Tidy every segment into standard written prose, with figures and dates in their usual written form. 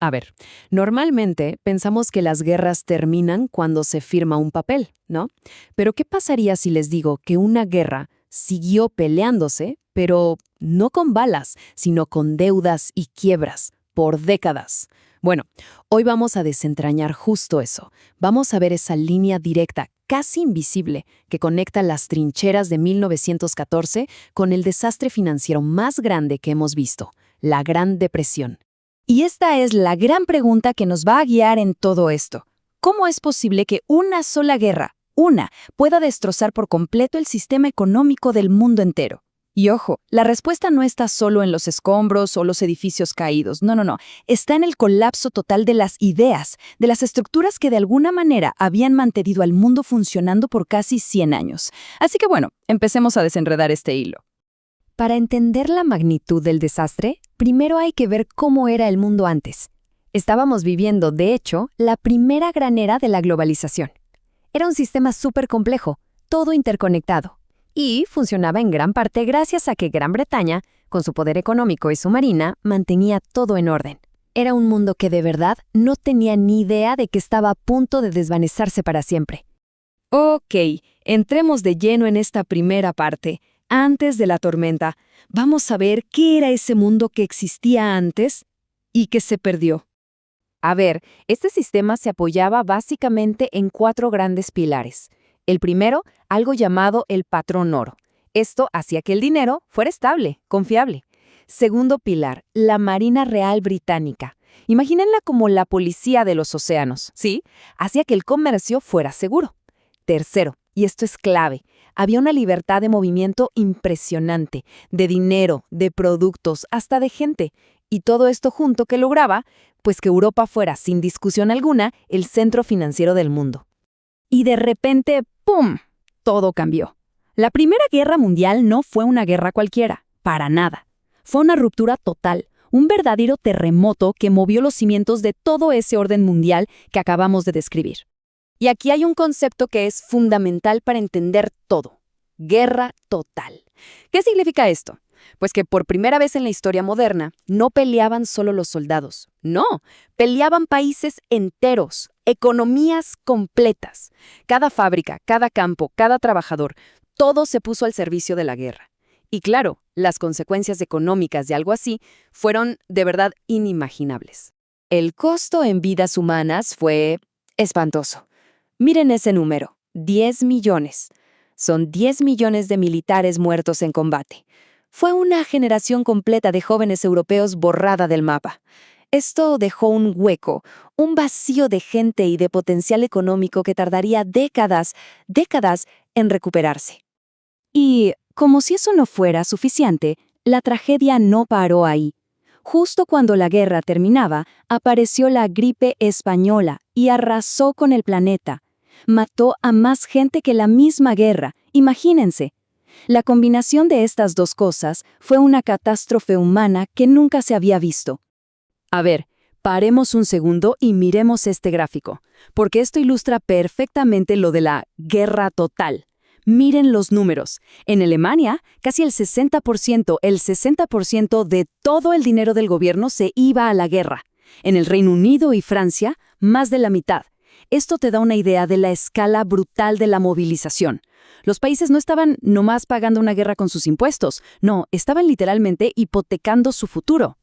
A ver, normalmente pensamos que las guerras terminan cuando se firma un papel, ¿no? Pero ¿qué pasaría si les digo que una guerra siguió peleándose, pero no con balas, sino con deudas y quiebras, por décadas? Bueno, hoy vamos a desentrañar justo eso. Vamos a ver esa línea directa, casi invisible, que conecta las trincheras de 1914 con el desastre financiero más grande que hemos visto, la Gran Depresión. Y esta es la gran pregunta que nos va a guiar en todo esto. ¿Cómo es posible que una sola guerra, pueda destrozar por completo el sistema económico del mundo entero? Y ojo, la respuesta no está solo en los escombros o los edificios caídos, no. Está en el colapso total de las ideas, de las estructuras que de alguna manera habían mantenido al mundo funcionando por casi 100 años. Así que bueno, empecemos a desenredar este hilo. Para entender la magnitud del desastre, primero hay que ver cómo era el mundo antes. Estábamos viviendo, de hecho, la primera gran era de la globalización. Era un sistema súper complejo, todo interconectado, y funcionaba en gran parte gracias a que Gran Bretaña, con su poder económico y su marina, mantenía todo en orden. Era un mundo que de verdad no tenía ni idea de que estaba a punto de desvanecerse para siempre. Ok, entremos de lleno en esta primera parte. Antes de la tormenta, vamos a ver qué era ese mundo que existía antes y que se perdió. A ver, este sistema se apoyaba básicamente en 4 grandes pilares. El primero, algo llamado el patrón oro. Esto hacía que el dinero fuera estable, confiable. Segundo pilar, la Marina Real Británica. Imagínenla como la policía de los océanos, ¿sí? Hacía que el comercio fuera seguro. Tercero, y esto es clave, había una libertad de movimiento impresionante, de dinero, de productos, hasta de gente. Y todo esto junto que lograba, pues que Europa fuera, sin discusión alguna, el centro financiero del mundo. Y de repente, ¡pum!, todo cambió. La Primera Guerra Mundial no fue una guerra cualquiera, para nada. Fue una ruptura total, un verdadero terremoto que movió los cimientos de todo ese orden mundial que acabamos de describir. Y aquí hay un concepto que es fundamental para entender todo. Guerra total. ¿Qué significa esto? Pues que por primera vez en la historia moderna no peleaban solo los soldados. No, peleaban países enteros, economías completas. Cada fábrica, cada campo, cada trabajador, todo se puso al servicio de la guerra. Y claro, las consecuencias económicas de algo así fueron de verdad inimaginables. El costo en vidas humanas fue espantoso. Miren ese número, 10 millones. Son 10 millones de militares muertos en combate. Fue una generación completa de jóvenes europeos borrada del mapa. Esto dejó un hueco, un vacío de gente y de potencial económico que tardaría décadas en recuperarse. Y, como si eso no fuera suficiente, la tragedia no paró ahí. Justo cuando la guerra terminaba, apareció la gripe española y arrasó con el planeta. Mató a más gente que la misma guerra, imagínense. La combinación de estas dos cosas fue una catástrofe humana que nunca se había visto. A ver, paremos un segundo y miremos este gráfico, porque esto ilustra perfectamente lo de la guerra total. Miren los números. En Alemania, casi el 60% de todo el dinero del gobierno se iba a la guerra. En el Reino Unido y Francia, más de la mitad. Esto te da una idea de la escala brutal de la movilización. Los países no estaban nomás pagando una guerra con sus impuestos, no, estaban literalmente hipotecando su futuro.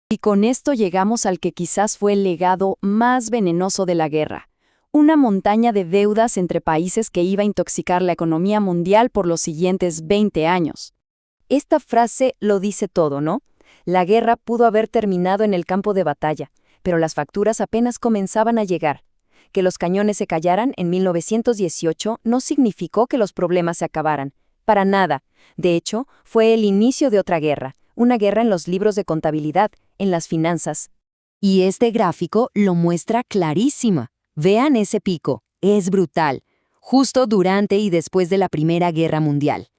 Y con esto llegamos al que quizás fue el legado más venenoso de la guerra. Una montaña de deudas entre países que iba a intoxicar la economía mundial por los siguientes 20 años. Esta frase lo dice todo, ¿no? La guerra pudo haber terminado en el campo de batalla, pero las facturas apenas comenzaban a llegar. Que los cañones se callaran en 1918 no significó que los problemas se acabaran. Para nada. De hecho, fue el inicio de otra guerra. Una guerra en los libros de contabilidad, en las finanzas. Y este gráfico lo muestra clarísima. Vean ese pico. Es brutal. Justo durante y después de la Primera Guerra Mundial.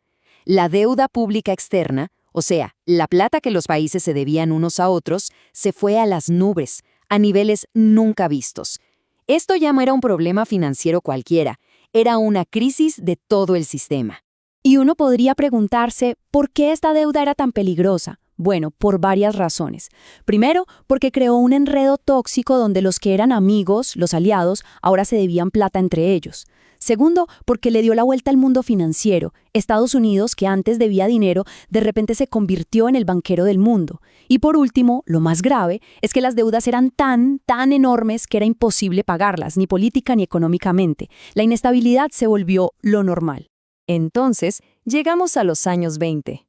La deuda pública externa, o sea, la plata que los países se debían unos a otros, se fue a las nubes, a niveles nunca vistos. Esto ya no era un problema financiero cualquiera, era una crisis de todo el sistema. Y uno podría preguntarse, ¿por qué esta deuda era tan peligrosa? Bueno, por varias razones. Primero, porque creó un enredo tóxico donde los que eran amigos, los aliados, ahora se debían plata entre ellos. Segundo, porque le dio la vuelta al mundo financiero. Estados Unidos, que antes debía dinero, de repente se convirtió en el banquero del mundo. Y por último, lo más grave, es que las deudas eran tan enormes que era imposible pagarlas, ni política ni económicamente. La inestabilidad se volvió lo normal. Entonces, llegamos a los años 20.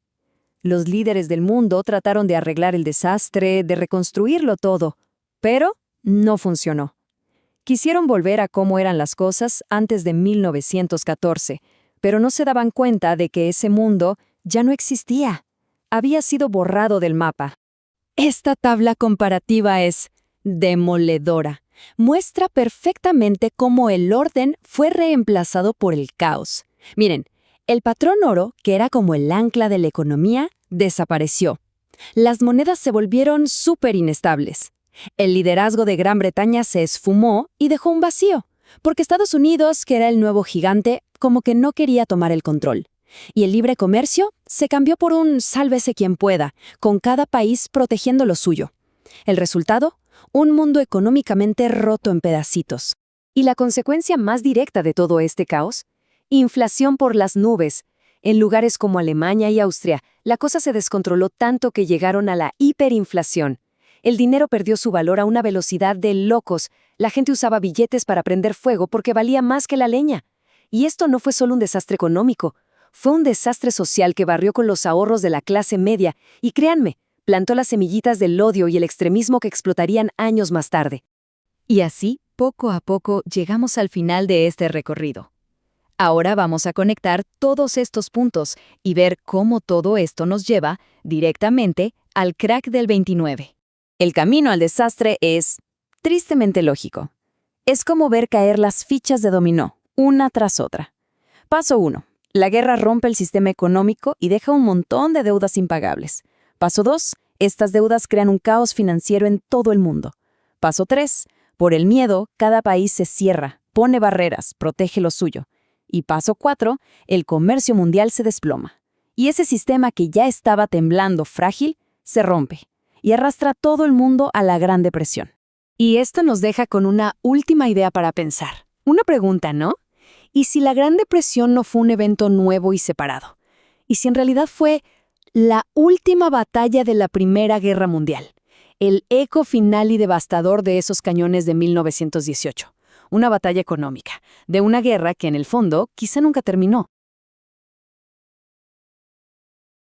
Los líderes del mundo trataron de arreglar el desastre, de reconstruirlo todo, pero no funcionó. Quisieron volver a cómo eran las cosas antes de 1914, pero no se daban cuenta de que ese mundo ya no existía. Había sido borrado del mapa. Esta tabla comparativa es demoledora. Muestra perfectamente cómo el orden fue reemplazado por el caos. Miren, el patrón oro, que era como el ancla de la economía, desapareció. Las monedas se volvieron súper inestables. El liderazgo de Gran Bretaña se esfumó y dejó un vacío, porque Estados Unidos, que era el nuevo gigante, como que no quería tomar el control. Y el libre comercio se cambió por un sálvese quien pueda, con cada país protegiendo lo suyo. El resultado, un mundo económicamente roto en pedacitos. ¿Y la consecuencia más directa de todo este caos? Inflación por las nubes. En lugares como Alemania y Austria, la cosa se descontroló tanto que llegaron a la hiperinflación. El dinero perdió su valor a una velocidad de locos. La gente usaba billetes para prender fuego porque valía más que la leña. Y esto no fue solo un desastre económico, fue un desastre social que barrió con los ahorros de la clase media y, créanme, plantó las semillitas del odio y el extremismo que explotarían años más tarde. Y así, poco a poco, llegamos al final de este recorrido. Ahora vamos a conectar todos estos puntos y ver cómo todo esto nos lleva directamente al crack del 29. El camino al desastre es tristemente lógico. Es como ver caer las fichas de dominó, una tras otra. Paso 1. La guerra rompe el sistema económico y deja un montón de deudas impagables. Paso 2. Estas deudas crean un caos financiero en todo el mundo. Paso 3. Por el miedo, cada país se cierra, pone barreras, protege lo suyo. Y paso 4. El comercio mundial se desploma. Y ese sistema que ya estaba temblando frágil, se rompe y arrastra a todo el mundo a la Gran Depresión. Y esto nos deja con una última idea para pensar. Una pregunta, ¿no? ¿Y si la Gran Depresión no fue un evento nuevo y separado? ¿Y si en realidad fue la última batalla de la Primera Guerra Mundial? El eco final y devastador de esos cañones de 1918. Una batalla económica, de una guerra que en el fondo quizá nunca terminó.